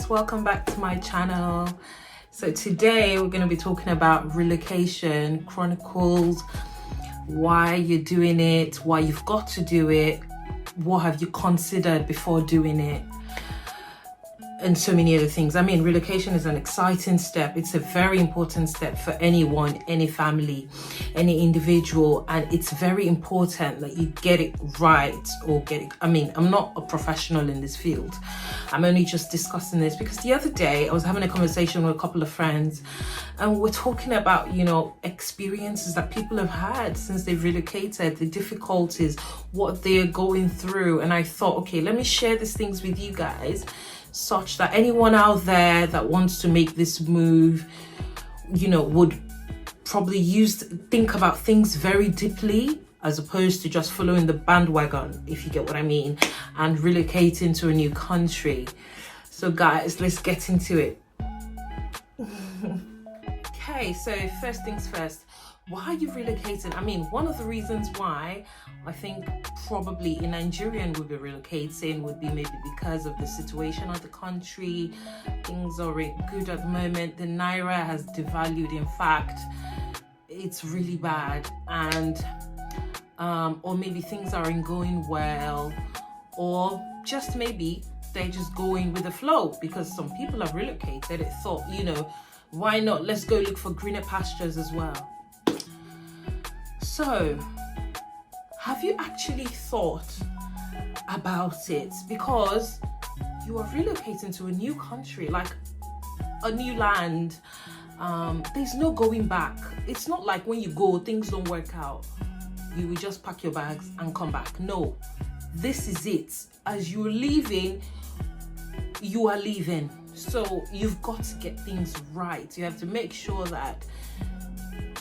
guys, welcome back to my channel. So today we're going to be talking about relocation chronicles, why you're doing it, why you've got to do it, what have you considered before doing it, and so many other things. I mean, relocation is an exciting step. It's a very important step for anyone, any family, any individual, and it's very important that you get it right or get it. I mean, I'm not a professional in this field. I'm only just discussing this because the other day I was having a conversation with a couple of friends and we're talking about, you know, experiences that people have had since they've relocated, the difficulties, what they're going through. And I thought, okay, let me share these things with you guys, such that anyone out there that wants to make this move, you know, would probably think about things very deeply as opposed to just following the bandwagon, if you get what I mean, and relocating to a new country. So guys, let's get into it. Okay, so first things first, why are you relocating? I mean, one of the reasons why I think probably a Nigerian would be relocating would be maybe because of the situation of the country. Things aren't good at the moment. The Naira has devalued. In fact, it's really bad. And or maybe things aren't going well, or just maybe they're just going with the flow because some people have relocated. It thought, you know, why not? Let's go look for greener pastures as well. So, have you actually thought about it? Because you are relocating to a new country, like a new land. There's no going back. It's not like when you go, things don't work out, you will just pack your bags and come back. No, this is it. As you're leaving, you are leaving. So you've got to get things right. You have to make sure that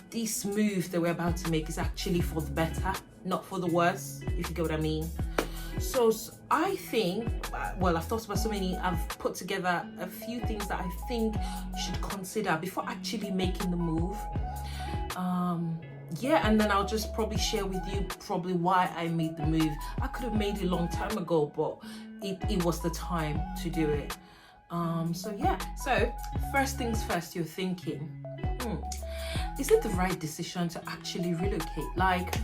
this move that we're about to make is actually for the better, not for the worse, if you get what I mean. So I think, well, I've thought about so many, I've put together a few things that I think you should consider before actually making the move. Yeah, and then I'll just probably share with you probably why I made the move. I could have made it a long time ago, but it was the time to do it. So yeah, so first things first, you're thinking, is it the right decision to actually relocate? Like,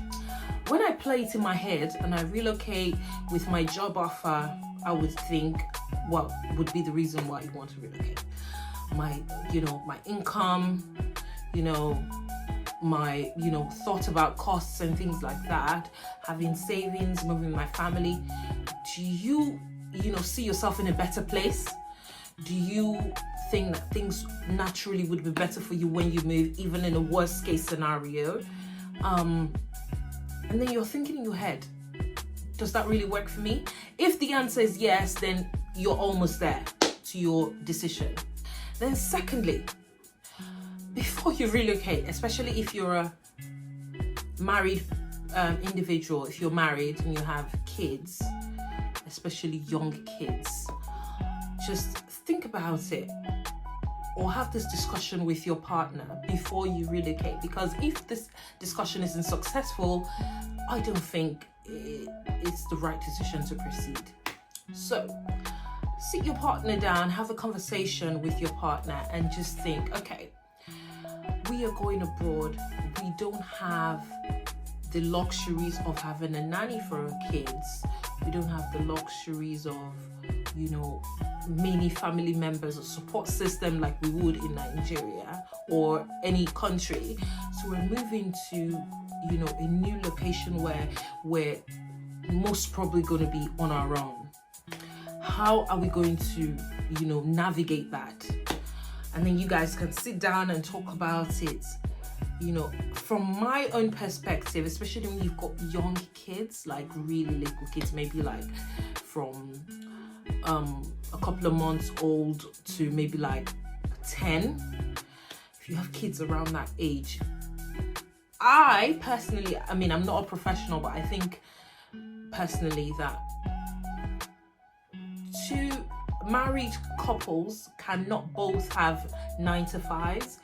when I play it in my head and I relocate with my job offer, I would think, what would be the reason why you want to relocate? My income, my, thought about costs and things like that, having savings, moving my family. Do you, see yourself in a better place? Do you think that things naturally would be better for you when you move, even in a worst case scenario? And then you're thinking in your head, does that really work for me? If the answer is yes, then you're almost there to your decision. Then secondly, before you relocate, especially if you're a married individual, if you're married and you have kids, especially young kids, just think about it or have this discussion with your partner before you relocate, because if this discussion isn't successful, I don't think it's the right decision to proceed. So sit your partner down, have a conversation with your partner and just think, okay, we are going abroad. We don't have the luxuries of having a nanny for our kids. We don't have the luxuries of, many family members or support system like we would in Nigeria or any country. So we're moving to, a new location where we're most probably going to be on our own. How are we going to, navigate that? And then you guys can sit down and talk about it. From my own perspective, especially when you've got young kids, like really little kids, maybe like from a couple of months old to maybe like 10. If you have kids around that age, I personally, I'm not a professional, but I think personally that two married couples cannot both have 9 to 5s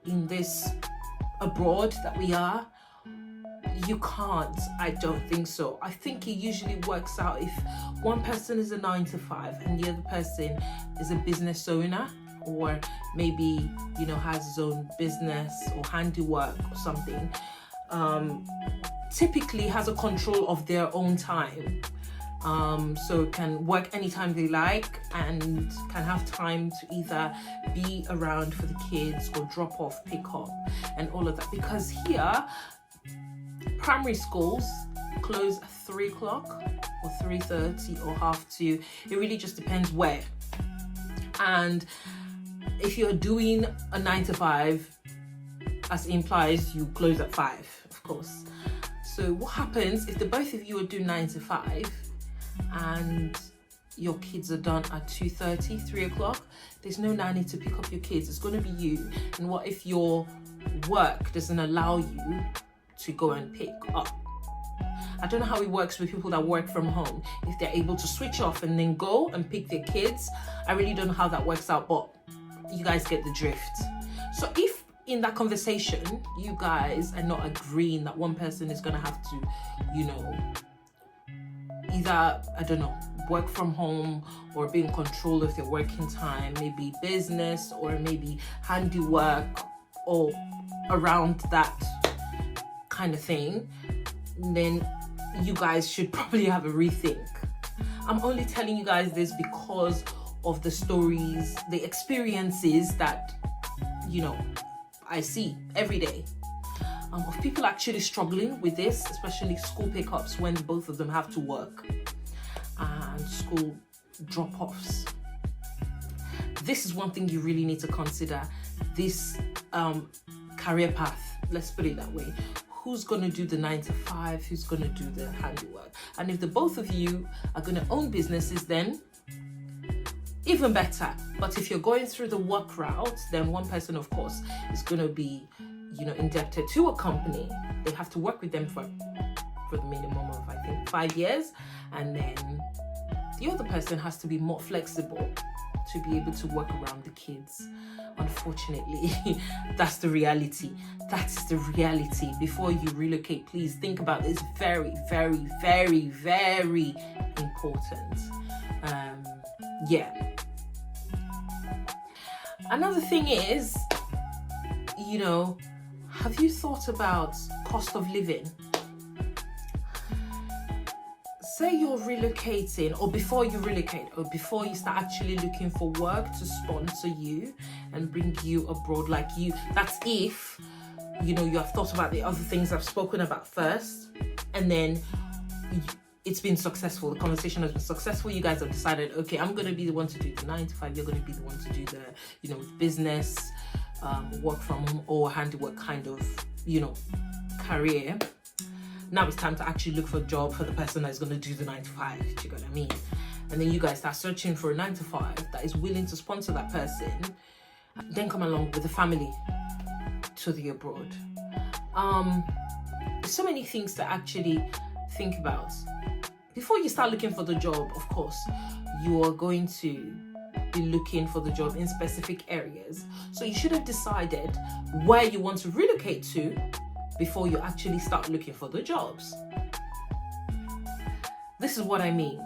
in this abroad that we are. You can't. I don't think so. I think it usually works out if one person is a 9 to 5 and the other person is a business owner, or maybe, you know, has his own business or handiwork or something. Typically has a control of their own time. So can work anytime they like and can have time to either be around for the kids or drop off, pick up, and all of that. Because here, primary schools close at 3 o'clock or 3:30 or 2:30. It really just depends where. And if you're doing a 9 to 5, as it implies, you close at 5, of course. So what happens if the both of you are doing 9 to 5 and your kids are done at 2:30, 3 o'clock? There's no nanny to pick up your kids. It's going to be you. And what if your work doesn't allow you to go and pick up? I don't know how it works with people that work from home. If they're able to switch off and then go and pick their kids, I really don't know how that works out, but you guys get the drift. So if in that conversation, you guys are not agreeing that one person is going to have to, you know, either, I don't know, work from home or be in control of their working time, maybe business or maybe handiwork or around that kind of thing, then you guys should probably have a rethink. I'm only telling you guys this because of the stories, the experiences that, you know, I see every day of people actually struggling with this, especially school pickups when both of them have to work, and school drop-offs. This is one thing you really need to consider. This career path, let's put it that way. Who's going to do the 9 to 5? Who's going to do the handiwork? And if the both of you are going to own businesses, then even better. But if you're going through the work route, then one person, of course, is going to be, you know, indebted to a company. They have to work with them for the minimum of, I think, 5 years. And then the other person has to be more flexible to be able to work around the kids. Unfortunately, that's the reality. That's the reality. Before you relocate, please think about this. Very, very, very, very important. Yeah. Another thing is, you know, have you thought about cost of living? Say you're relocating, or before you relocate, or before you start actually looking for work to sponsor you and bring you abroad, like you, that's if, you know, you have thought about the other things I've spoken about first, and then it's been successful, the conversation has been successful, you guys have decided, okay, I'm going to be the one to do the 9 to 5, you're going to be the one to do the, you know, business, work from home or handiwork kind of, you know, career. Now it's time to actually look for a job for the person that's going to do the 9 to 5, do you get what I mean? And then you guys start searching for a 9 to 5 that is willing to sponsor that person, then come along with the family to the abroad. There's so many things to actually think about. Before you start looking for the job, of course, you are going to be looking for the job in specific areas. So you should have decided where you want to relocate to before you actually start looking for the jobs. This is what I mean.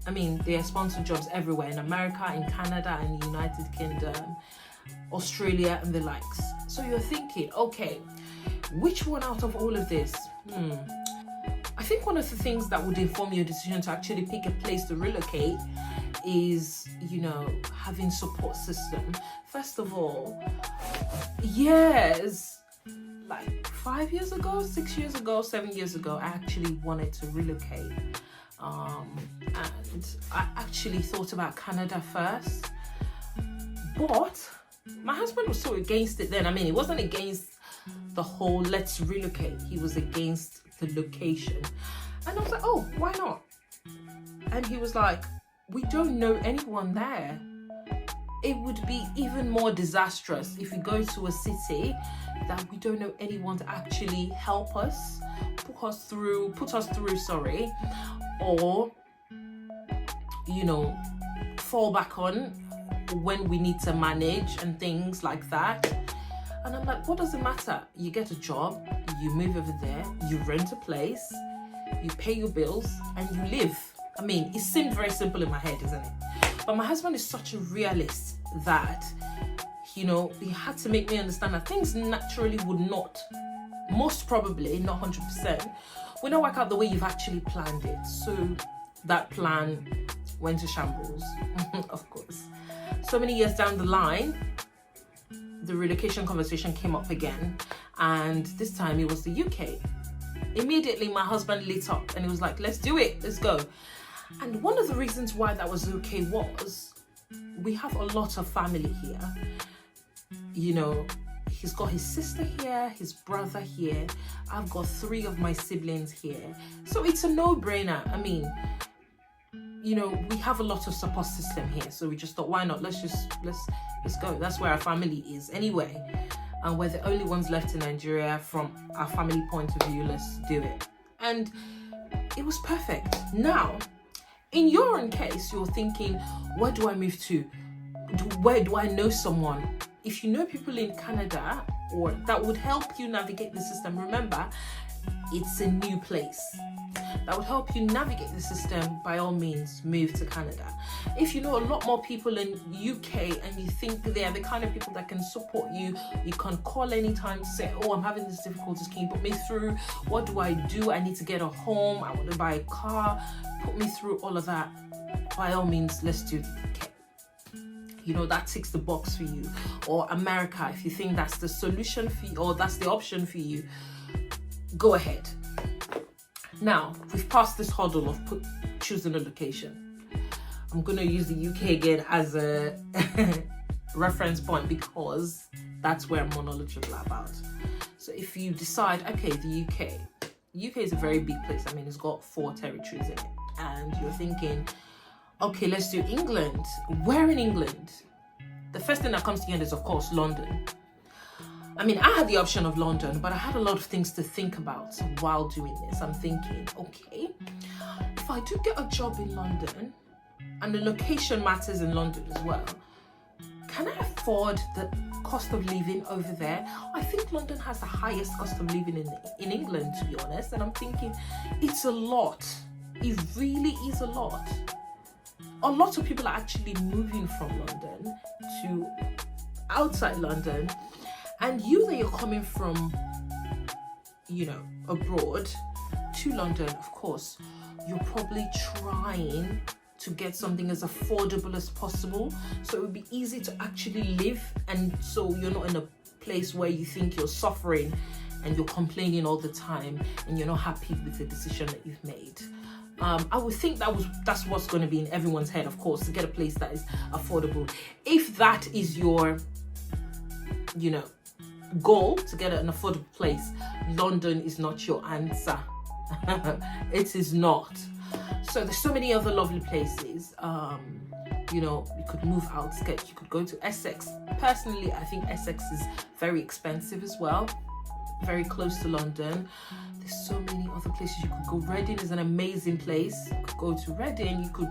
I mean, there are sponsored jobs everywhere, in America, in Canada, in the United Kingdom, Australia, and the likes. So you're thinking, okay, which one out of all of this? I think one of the things that would inform your decision to actually pick a place to relocate is, you know, having support system. First of all, yes, like 5 years ago, 6 years ago, 7 years ago, I actually wanted to relocate. And I actually thought about Canada first, but my husband was so against it then. I mean, he wasn't against the whole let's relocate. He was against the location. And I was like, oh, why not? And he was like, we don't know anyone there. It would be even more disastrous if we go to a city that we don't know anyone to actually help us, put us through, or, you know, fall back on when we need to manage and things like that. And I'm like, what does it matter? You get a job, you move over there, you rent a place, you pay your bills, and you live. I mean, it seemed very simple in my head, isn't it? But my husband is such a realist that, he had to make me understand that things naturally would not, most probably, not 100%, will not work out the way you've actually planned it. So that plan went to shambles, of course. So many years down the line, the relocation conversation came up again, and this time it was the UK. Immediately, my husband lit up and he was like, let's do it, let's go. And one of the reasons why that was okay was we have a lot of family here. He's got his sister here, his brother here. I've got 3 of my siblings here. So it's a no-brainer. I mean, we have a lot of support system here. So we just thought, why not? Let's go. That's where our family is anyway. And we're the only ones left in Nigeria from our family point of view. Let's do it. And it was perfect. Now, in your own case, you're thinking, where do I move to? Where do I know someone? If you know people in Canada, or that would help you navigate the system, remember, it's a new place. That would help you navigate the system, by all means, move to Canada. If you know a lot more people in UK and you think they're the kind of people that can support you, you can call anytime to say, oh, I'm having these difficulties, can you put me through? What do? I need to get a home, I want to buy a car, put me through all of that. By all means, let's do the UK. That ticks the box for you. Or America, if you think that's the solution for you, or that's the option for you, go ahead. Now, we've passed this hurdle of choosing a location. I'm going to use the UK again as a reference point because that's where I'm more knowledgeable about. So if you decide, okay, the UK is a very big place. I mean, it's got 4 territories in it. And you're thinking, okay, let's do England. Where in England? The first thing that comes to your mind is, of course, London. I mean, I had the option of London, but I had a lot of things to think about while doing this. I'm thinking, okay, if I do get a job in London, and the location matters in London as well, can I afford the cost of living over there? I think London has the highest cost of living in England, to be honest. And I'm thinking, it's a lot. It really is a lot. A lot of people are actually moving from London to outside London. And that you're coming from, abroad to London, of course, you're probably trying to get something as affordable as possible. So it would be easy to actually live. And so you're not in a place where you think you're suffering and you're complaining all the time and you're not happy with the decision that you've made. I would think that's what's going to be in everyone's head, of course, to get a place that is affordable. If that is your, goal, to get an affordable place, London is not your answer. It is not. So there's so many other lovely places. You could move outskirts. You could go to Essex. Personally, I think Essex is very expensive as well. Very close to London. There's so many other places you could go. Reading is an amazing place. You could go to Reading. You could,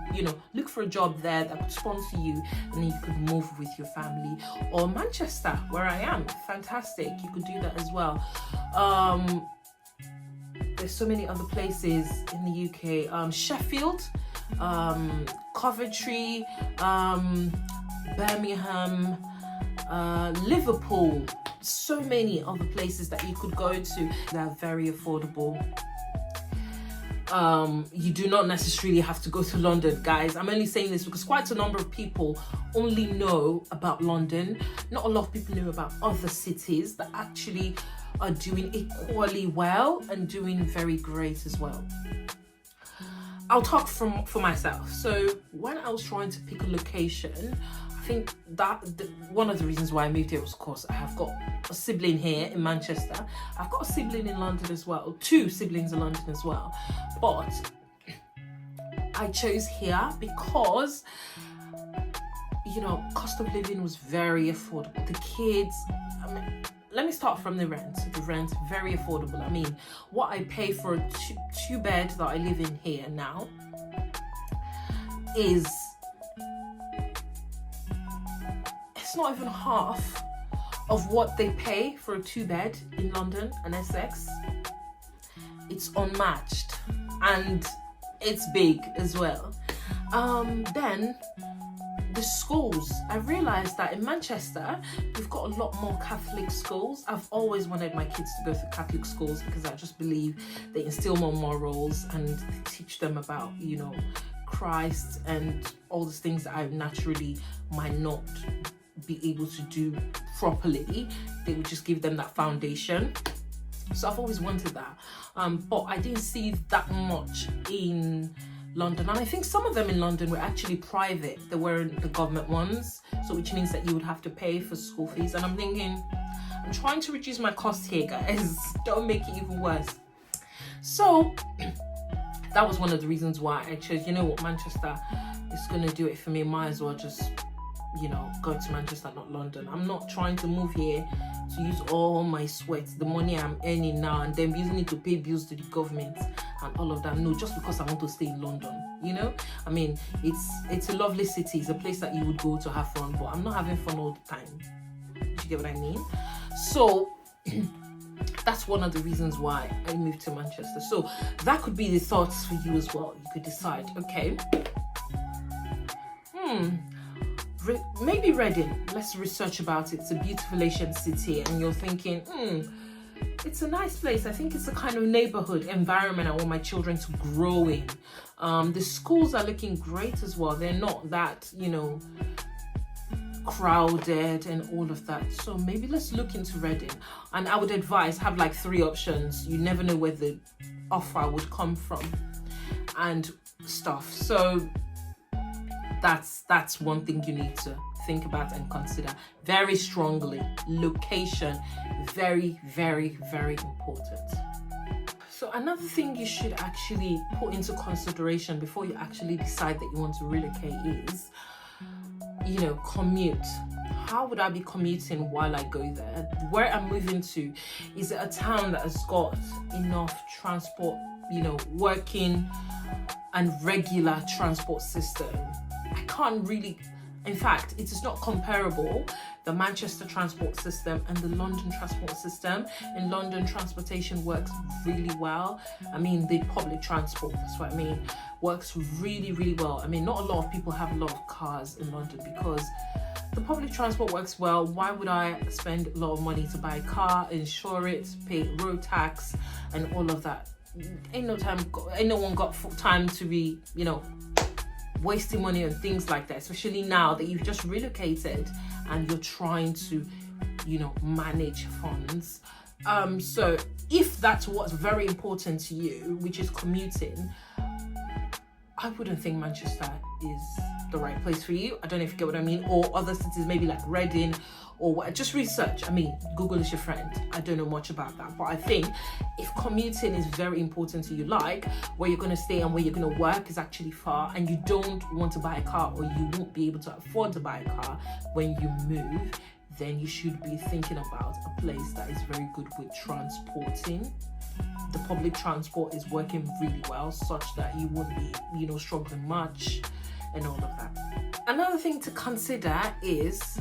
look for a job there that could sponsor you, and then you could move with your family. Or Manchester, where I am, fantastic. You could do that as well. There's so many other places in the UK. Sheffield, Coventry, Birmingham, Liverpool. So many other places that you could go to that are very affordable. You do not necessarily have to go to London, guys. I'm only saying this because quite a number of people only know about London. Not a lot of people know about other cities that actually are doing equally well and doing very great as well. I'll talk for myself. So when I was trying to pick a location, I think that one of the reasons why I moved here was, of course, I have got a sibling here in Manchester. I've got a sibling in London as well, 2 siblings in London as well. But I chose here because, cost of living was very affordable. The kids, let me start from the rent. The rent, very affordable. I mean, what I pay for a two bed that I live in here now it's not even half of what they pay for a 2-bed in London and Essex, it's unmatched, and it's big as well. Then the schools, I realized that in Manchester we've got a lot more Catholic schools. I've always wanted my kids to go to Catholic schools because I just believe they instill more morals and teach them about, you know, Christ and all these things that I naturally might not be able to do properly. They would just give them that foundation. So I've always wanted that, but I didn't see that much in London, and I think some of them in London were actually private. They weren't the government ones, so which means that you would have to pay for school fees. And I'm thinking, I'm trying to reduce my costs here, guys. Don't make it even worse. So that was one of the reasons why I chose, you know what, Manchester is gonna do it for me. Might as well just, you know, go to Manchester, not London. I'm not trying to move here to use all my sweat, the money I'm earning now, and then using it to pay bills to the government and all of that. No, just because I want to stay in London, you know? I mean, it's a lovely city. It's a place that you would go to have fun, but I'm not having fun all the time. Do you get what I mean? So that's one of the reasons why I moved to Manchester. So that could be the thoughts for you as well. You could decide, okay, maybe Reading. Let's research about it. It's a beautiful Asian city, and you're thinking, it's a nice place. I think it's the kind of neighborhood environment I want my children to grow in. The schools are looking great as well. They're not that, you know, crowded and all of that. So maybe let's look into Reading. And I would advise, have like 3 options. You never know where the offer would come from and stuff. So that's one thing you need to think about and consider very strongly. Location, very, very, very important. So another thing you should actually put into consideration before you actually decide that you want to relocate is, you know, commute. How would I be commuting while I go there? Where I'm moving to, is it a town that has got enough transport, you know, working and regular transport system? I can't really, in fact, it is not comparable, the Manchester transport system and the London transport system. In London, transportation works really well. I mean, the public transport, that's what I mean, works really, really well. I mean, not a lot of people have a lot of cars in London because the public transport works well. Why would I spend a lot of money to buy a car, insure it, pay road tax and all of that? Ain't no one got time to be, you know, wasting money on things like that, especially now that you've just relocated and you're trying to, you know, manage funds. So if that's what's very important to you, which is commuting, I wouldn't think Manchester is the right place for you. I don't know if you get what I mean. Or other cities, maybe like Reading or what. Just research. I mean, Google is your friend. I don't know much about that. But I think if commuting is very important to you, like where you're going to stay and where you're going to work is actually far, and you don't want to buy a car or you won't be able to afford to buy a car when you move, then you should be thinking about a place that is very good with transporting. The public transport is working really well, such that you won't be, you know, struggling much and all of that. Another thing to consider is,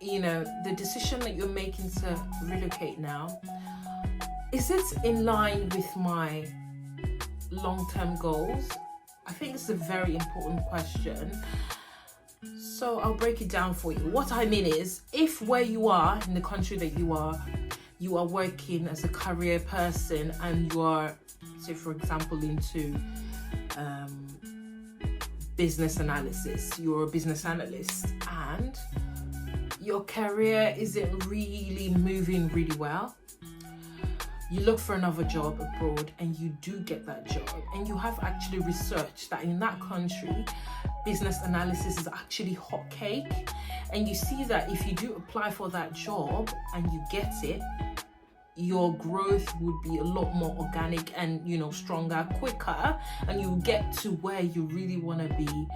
you know, the decision that you're making to relocate now. Is it in line with my long-term goals? I think it's a very important question. So I'll break it down for you. What I mean is, if where you are in the country that you are working as a career person and you are, say for example, into business analysis, you're a business analyst and your career isn't really moving really well, you look for another job abroad and you do get that job, and you have actually researched that in that country business analysis is actually hot cake, and you see that if you do apply for that job and you get it, your growth would be a lot more organic and, you know, stronger, quicker, and you get to where you really want to be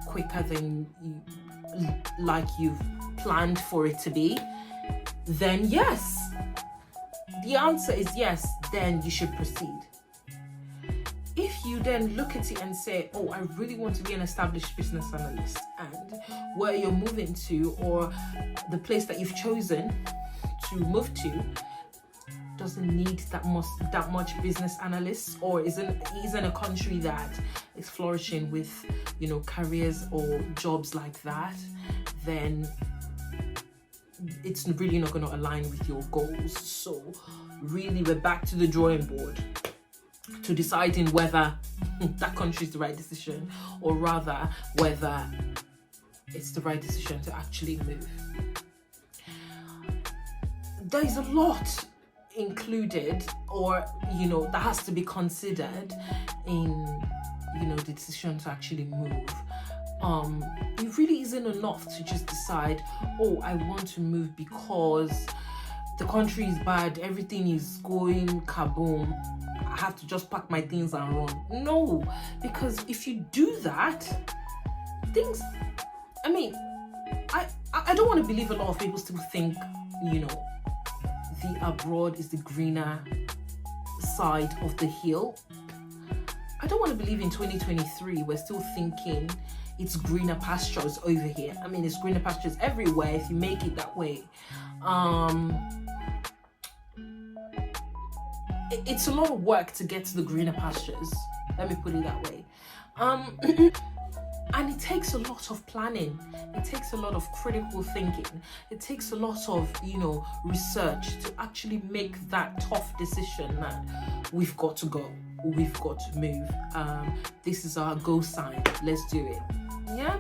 quicker than you've planned for it to be, then yes. The answer is yes, then you should proceed. If you then look at it and say, oh, I really want to be an established business analyst, and where you're moving to, or the place that you've chosen to move to, doesn't need that much business analysts, or isn't a country that is flourishing with, you know, careers or jobs like that, then it's really not going to align with your goals. So really, we're back to the drawing board to deciding whether that country is the right decision, or rather whether it's the right decision to actually move. There is a lot included, or, you know, that has to be considered in, you know, the decision to actually move. It really isn't enough to just decide, oh, I want to move because the country is bad, everything is going kaboom, I have to just pack my things and run. No, because if you do that, things, I mean, I don't want to believe a lot of people still think, you know, the abroad is the greener side of the hill. I don't want to believe in 2023 we're still thinking it's greener pastures over here. I mean, it's greener pastures everywhere if you make it that way. It's a lot of work to get to the greener pastures, let me put it that way. And it takes a lot of planning, it takes a lot of critical thinking, it takes a lot of, you know, research to actually make that tough decision that we've got to go, we've got to move. This is our go sign, let's do it. Yeah.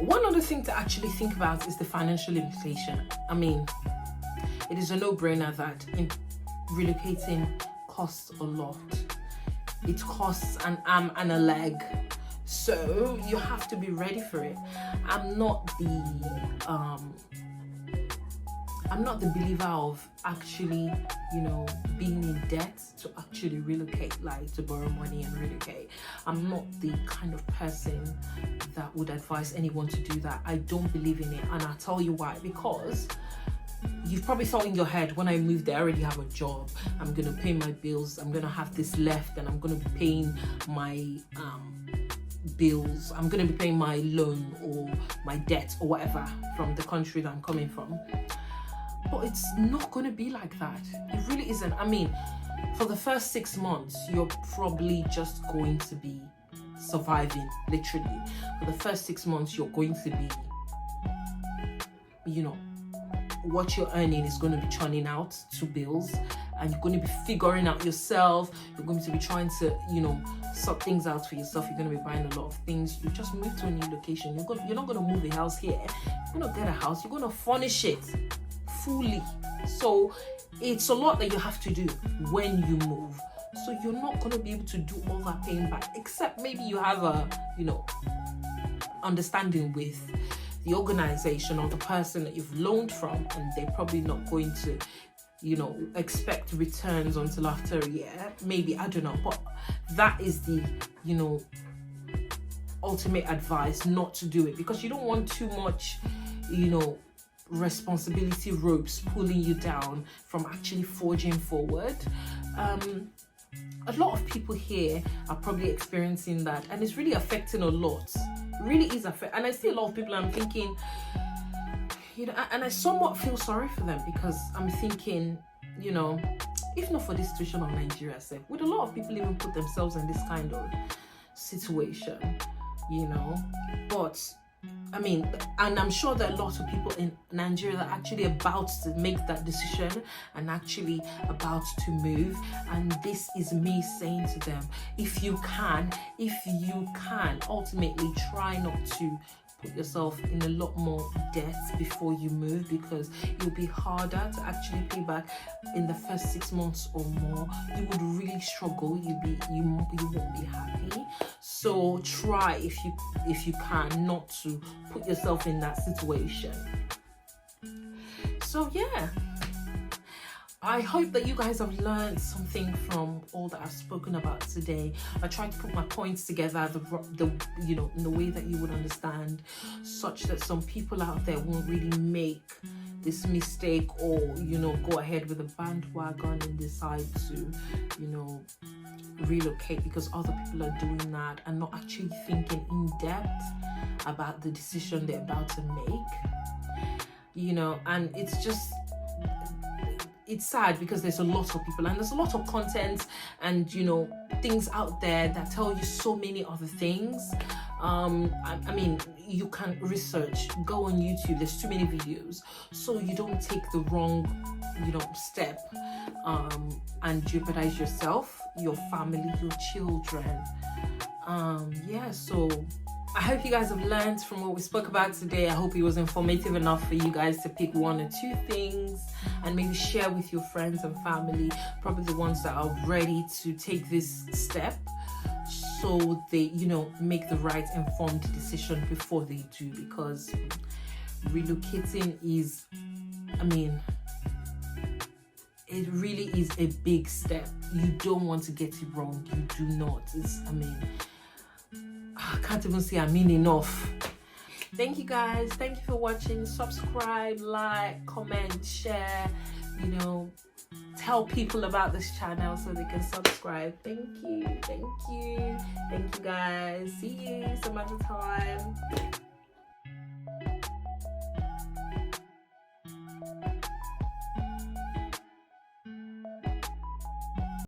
One other thing to actually think about is the financial implication. I mean, it is a no-brainer that relocating costs a lot. It costs an arm and a leg, so you have to be ready for it. I'm not the believer of actually, you know, being in debt to actually relocate, like to borrow money and relocate. I'm not the kind of person that would advise anyone to do that. I don't believe in it, and I'll tell you why. Because you've probably thought in your head, when I move there, I already have a job, I'm gonna pay my bills, I'm gonna have this left, and I'm gonna be paying my bills, I'm gonna be paying my loan or my debt or whatever from the country that I'm coming from. But it's not going to be like that. It really isn't. I mean, for the first 6 months, you're probably just going to be surviving, literally. For the first 6 months, you're going to be, you know, what you're earning is going to be churning out to bills, and you're going to be figuring out yourself. You're going to be trying to, you know, sort things out for yourself. You're going to be buying a lot of things. You just moved to a new location. You're not going to move a house here. You're going to get a house. You're going to furnish it fully. So it's a lot that you have to do when you move. So you're not going to be able to do all that paying back, except maybe you have a, you know, understanding with the organization or the person that you've loaned from, and they're probably not going to, you know, expect returns until after a year, maybe, I don't know. But that is the, you know, ultimate advice, not to do it, because you don't want too much, you know, responsibility ropes pulling you down from actually forging forward. A lot of people here are probably experiencing that, and it's really affecting a lot. It really is affecting. And I see a lot of people, I'm thinking, you know, and I somewhat feel sorry for them, because I'm thinking, you know, if not for this situation of Nigeria, would a lot of people even put themselves in this kind of situation, you know? But I mean, and I'm sure there are lots of people in Nigeria that are actually about to make that decision and actually about to move. And this is me saying to them, if you can, ultimately try not to put yourself in a lot more debt before you move, because it'll be harder to actually pay back in the first 6 months or more. You would really struggle. You won't be happy. So try, if you can, not to put yourself in that situation. So yeah, I hope that you guys have learned something from all that I've spoken about today. I tried to put my points together, the you know, in the way that you would understand, such that some people out there won't really make this mistake, or, you know, go ahead with a bandwagon and decide to, you know, relocate because other people are doing that and not actually thinking in depth about the decision they're about to make, you know. And it's sad because there's a lot of people and there's a lot of content and, you know, things out there that tell you so many other things. I mean, you can research, go on YouTube, there's too many videos, so you don't take the wrong, you know, step and jeopardize yourself, your family, your children. Yeah, so I hope you guys have learned from what we spoke about today. I hope it was informative enough for you guys to pick 1 or 2 things and maybe share with your friends and family, probably the ones that are ready to take this step, so they, you know, make the right informed decision before they do. Because relocating is, I mean, it really is a big step. You don't want to get it wrong. You do not. I mean, I can't even say I mean enough. Thank you guys. Thank you for watching. Subscribe, like, comment, share, you know, tell people about this channel so they can subscribe. Thank you. Thank you. Thank you guys. See you some other time.